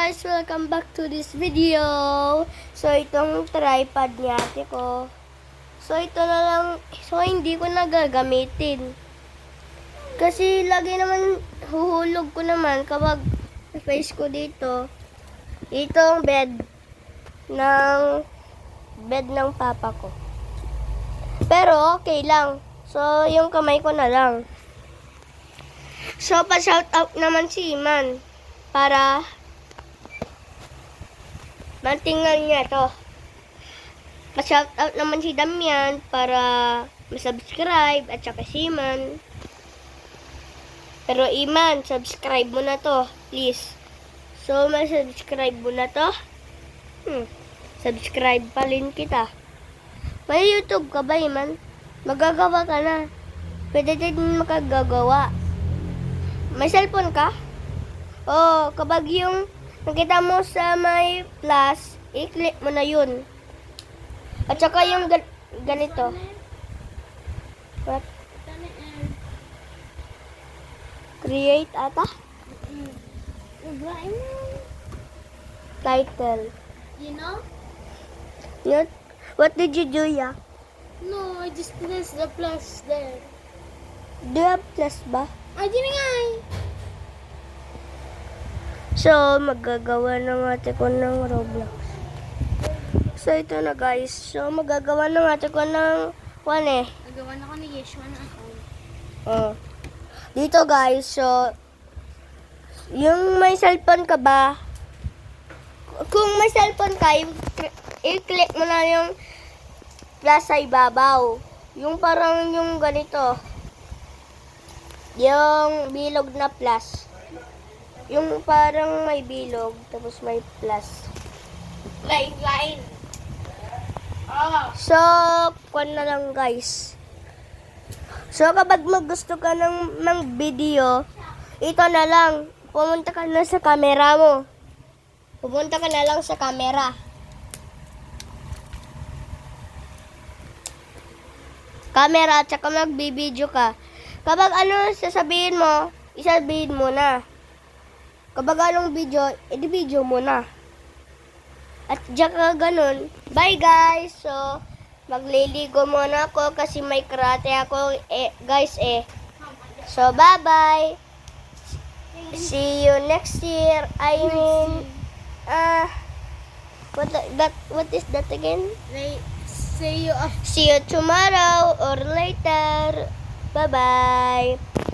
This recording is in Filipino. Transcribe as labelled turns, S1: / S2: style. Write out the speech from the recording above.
S1: guys! Welcome back to this video! So, itong tripod ni ate ko. So, ito na lang. So, hindi ko na gagamitin. Kasi, lagi naman, huhulog ko naman kapag face ko dito. Itong bed ng papa ko. Pero, okay lang. So, yung kamay ko na lang. So, pa-shout out naman si Iman. Para mantingan niya to. Pa-shout out naman si Damian para masubscribe at saka si Iman. Pero Iman, subscribe mo na to, please. So, masubscribe mo na to. Subscribe pa rin kita. May YouTube ka ba, Iman? Magagawa ka na. Pwede din makagagawa. May cellphone ka? Oh, kapag yung nakita mo sa may plus, i-click mo na yun. At saka yung ganito. What? Create ata? Title.
S2: You know?
S1: What did you do, ya?
S2: No, I just pressed the plus there.
S1: Do you have plus ba?
S2: I didn't nga.
S1: So, magagawa ng ate ko ng Roblox. So, ito na guys. So, magagawa ng ate ko ng
S2: Nagawa na ko ni Yeshua na account.
S1: Oh. Dito guys, so, yung may cellphone ka ba? Kung may cellphone ka, i-click mo na yung plus sa ibabaw. Yung parang yung ganito. Yung bilog na plus. Yung parang may bilog, tapos may plus.
S2: Line. Oh.
S1: So, kwan na lang guys. So, kapag gusto ka ng video, ito na lang. Pumunta ka na sa camera mo. Pumunta ka na lang sa camera. Camera, at saka magbibideo ka. Kapag ano sasabihin mo, isabihin mo na. Kapag anong video, edi-video mo na. At saka ganun. Bye guys! So, magliligo muna ako kasi may karate ako guys. So, bye-bye! See you next year. I mean, what is that again?
S2: See you
S1: See you tomorrow or later. Bye-bye!